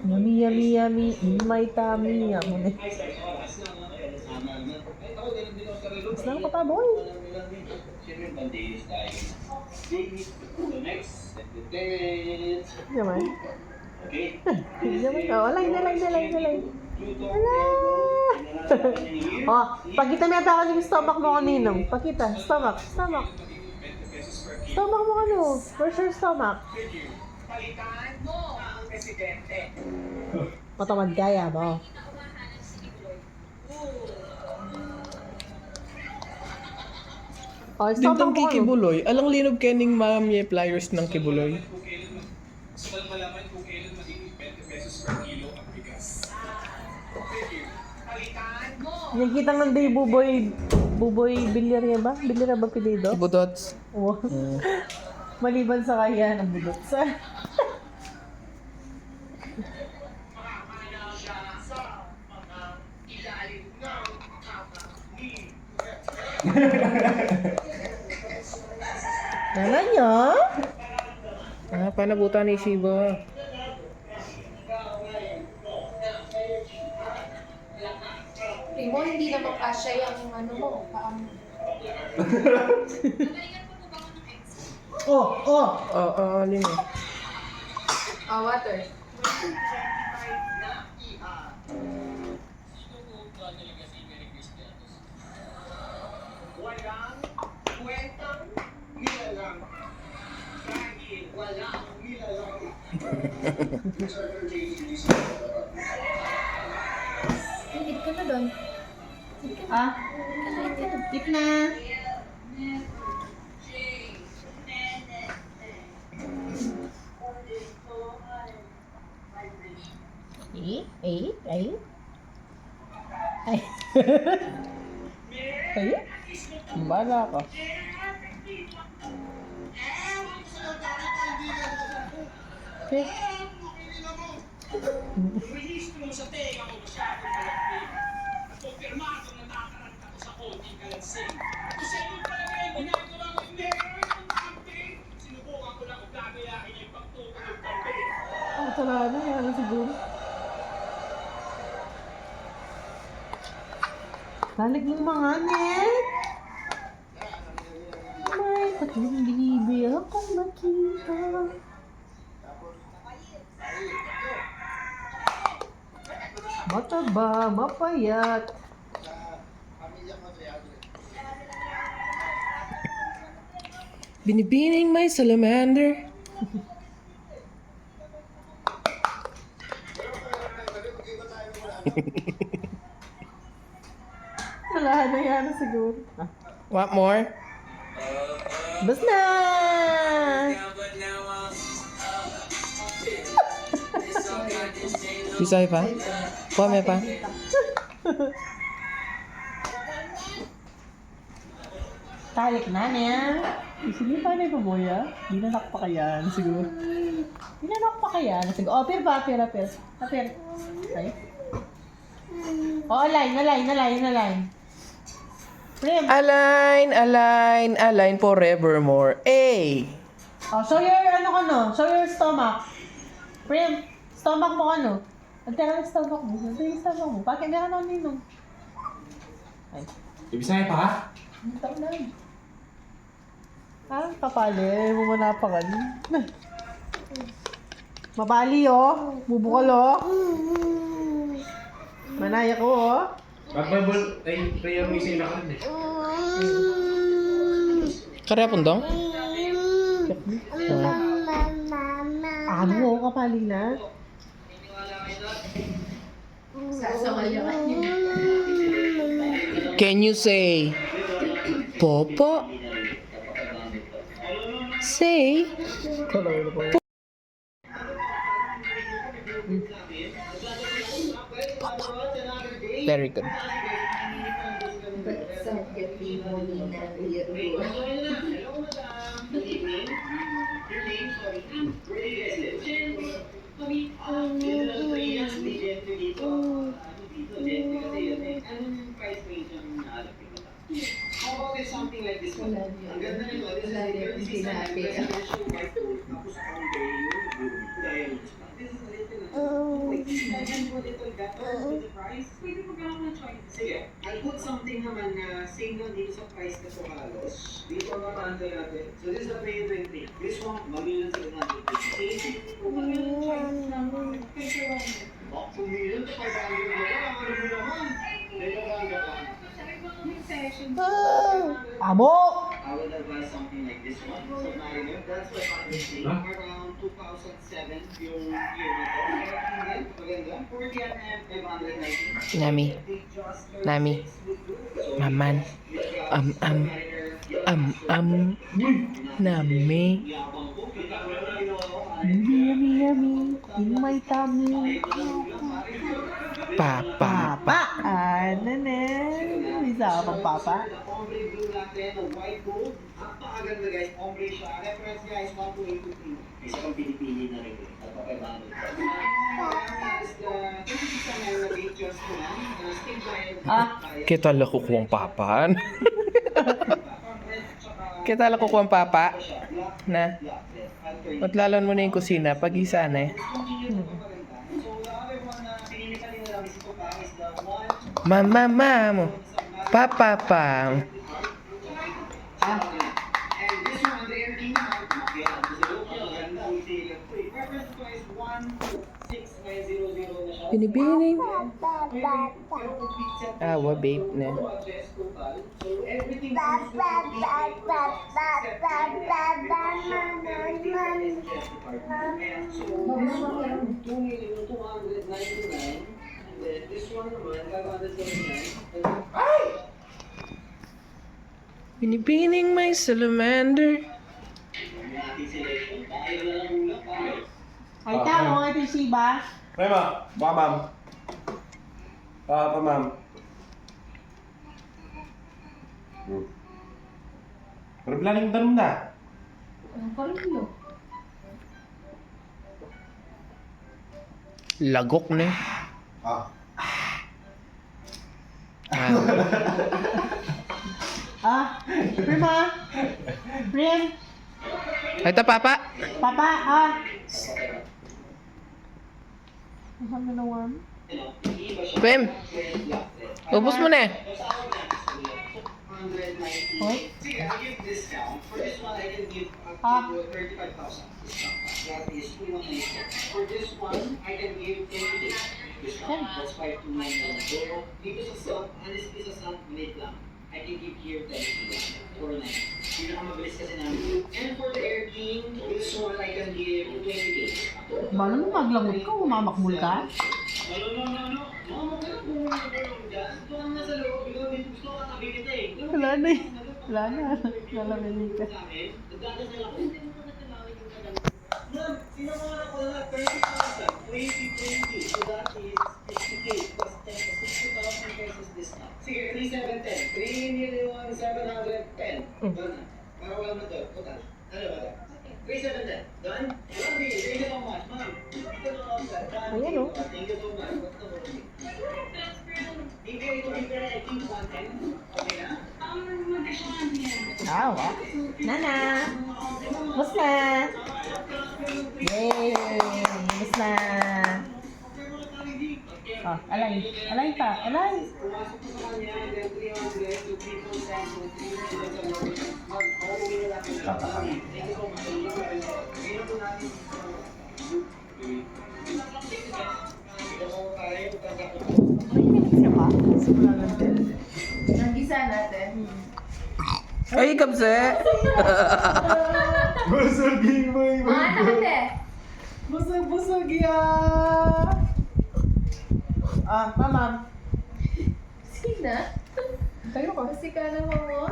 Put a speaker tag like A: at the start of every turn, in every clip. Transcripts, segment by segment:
A: Yummy, yummy, yummy. In my tummy. Ako na. Mas lang pa boy. Yaman. Yaman. Oh, alay. Oh, pakita mo yata yung stomach mo kanino. Pakita. Stomach. Stomach mo ano? Where's your stomach?
B: Palitan mo ang presidente.
A: Matamad kaya mo. Oh,
C: Dintong
A: stomach mo ano?
C: kikibuloy. Alang linog kening mamye pliers ng kibuloy.
D: Suwal malaman kung kailan magiging 20 pesos per kilo ang bigas.
B: Palitan mo.
A: Nakikita ng day Buboy Villarreal ba? Villarreal ba pilido?
C: Budots.
A: Oo. Maliban sa kaya ng budot sa.
B: Mamamana siya sa mga ilalim ng kama ni
A: Nala niya?
C: Panabutan ni Shiba.
E: Primo, hindi na makasya yung ano mo, paano.
C: Alin eh.
E: Water.
B: walang kwentang nilalang. Dahil walang nilalang.
E: Higit ka na doon.
A: Ah? Tip na. Ay. Ay. Bala ka. Okay.
D: Release mo sa tenga ko masyadong malapit. At kumpirmado na nakaranta ko sa konting kalansing. Kung sa inyo talaga yung ginagawa ko, meron ang campaign. Sinubukan ko lang kung gagayahin yung pagtuto ng campaign.
A: Ang talaga yan siguro. Balik mo mga net. May tatlong bibi akong nakita. Mataba, mapayat.
C: Binibining may salamander.
A: Wala na yan siguro. Ah.
C: What more?
A: Bas na!
C: Bisay pa? Pome pa?
A: Talik na niya. Sige pa na yung paboya. Dinanak pa kaya siguro. Dinanak pa kaya siguro. Oh, apir. Ay. Oh, align. Prim.
C: Align forevermore. A.
A: Oh, show your show your stomach. Prim, stomach mo ano? Nagtira ng stomach mo. Bakit meron ako ninong? Ay.
D: Ibisay pa?
A: Ang tao na. Parang kapali. Mumanapakan. Mabali oh. Bubukol oh. Manaya ko oh.
D: Magbabol, prayer mo yung sinakad eh.
C: Karya pundong?
A: Ano mo kapali na?
E: Sasamayan niyo.
C: Can you say Popo? Say Very good.
E: Sa gabi mo ni Nabiro.
B: How about if something like this?
E: Wala niyo.
B: Ang ganda nito.
E: Wala niyo. Sinabi.
B: Tapos ang day, dahil this is a little. Wait, lagyan mo little gato with the price.
E: Pwede mo gano'n ng choice.
B: Sige, I'll put something naman na same lang dito sa price na to halos. Dito ang matanda natin. So this is the Play 20. This one, mamili lang sila natin.
E: Kung ano yung choice naman. Pepperoni.
B: Pumili lang ito, 500 na lang. Ano mo naman? Medyo bangga ka.
E: Sabi ko yung session.
A: Amo!
B: I would advise something like this one. So, Mario, that's what I would say. Around 2007 yung year na to. Kaya maganda. 40 and 590.
C: Nami. Nami. Maman. Nami.
A: Yummy, yummy, yummy. In my tummy.
C: Papa.
A: Papa! Ano na? Isa ka pang papa?
B: Ombre blue natin, the white gold. Napakaganda guys, ombre siya. Reference guys, 1283. Isa kang pinipili na rin. At pakibanod.
C: Kita la kukuha ang papa. Kita la kukuha ang papa. Na. Matlalan mo na yung kusina. Pag-isa na eh. Mama, mamo. Papa, pa. Binibining. Awa, babe na. Binibining may salamander.
A: Ay, tao nga ito si Shiba.
F: Rema, ma'am. Ma'am. Pero bilang yung tanong na.
E: Ang karilo.
C: Lagok na eh.
A: Prima. Prim.
C: Ito, papa.
A: Papa, Ano na naman?
C: Pem. Ubus mo na eh.
A: Hoy?
B: Sige, I'll give discount. For this one, I can give
A: Ah.
B: 35,000 discount. That is 2,194. For this one, I can give 20 days discount. That's 5,291. So, dito sa stock, honestly sa stock, mid lang. I can give here 10 4,9. Pinakamabilis kasi namin. And for the Air King, this one I can give 20 days.
A: Bala mo maglangot ka, umamakmul ka?
B: No. Mama, kung meron dyan, ito ang nasa loob. Ikaw, gusto ka tabi kita eh.
A: Wala na eh. Wala na. Lalamin ka.
B: Ma'am, sinamara ko na 30,000, 2020. So that is 60K plus 10, 60,000 pesos discount. Sige, 3,710. 3,710. Done na. Para wala na doon. Total. Ano ba ito? 3,710. Done? Done. Thank you so much, ma'am.
A: Ayan, oh.
B: Thank you so much. Bigay ito, bigay, I think 110. Okay na?
A: Wa. Nana. Bus na. Yay! Bus na. Alay. Alay pa. Alay.
B: Pumasok ko sa kanya, then 300 to 3%, so 300 sa mga. Thank you so much. Ngayon po natin.
A: May minutes siya pa. Sobrang natin.
E: Nagisa natin.
C: Ay, kapse.
F: Busugin mo yung
E: Nakate.
A: Busog ya. Ma'am.
E: Sina?
A: Tayo ko.
E: Kasi ka naman mo.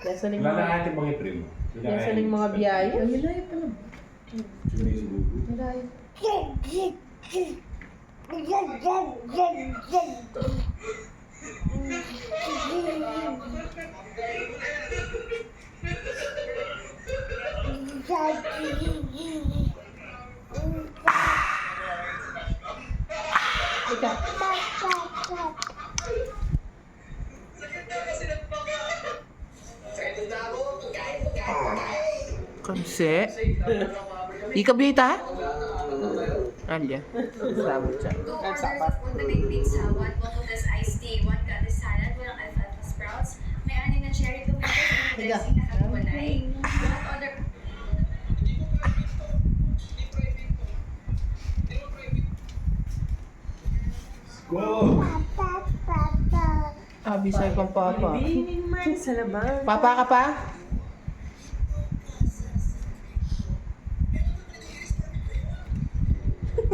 A: Yasaling
F: Wala na
A: mga...
F: natin mga trim.
A: Yasaling mga biyaya.
E: Ang layo pa naman. Ang layo.
C: Kanse. Ikabita? Alya. Sabot siya.
G: 2 orders of ultimate pizza, 1 Bongotas iced tea, 1 Gatis salad, walang alfalfa sprouts, may 6 na cherry tomatoes, and dressing na kakulay. One order
F: Go!
C: Abisay kang papa.
A: Bining man sa labas.
C: Papa ka pa?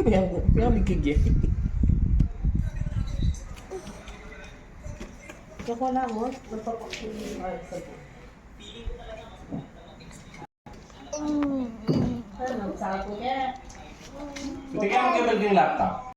C: Yang bigigyan.
A: Wala mo. Magpapakunin. Ano, sapo niya.
F: Buti kaya mag-ibig yung laptop.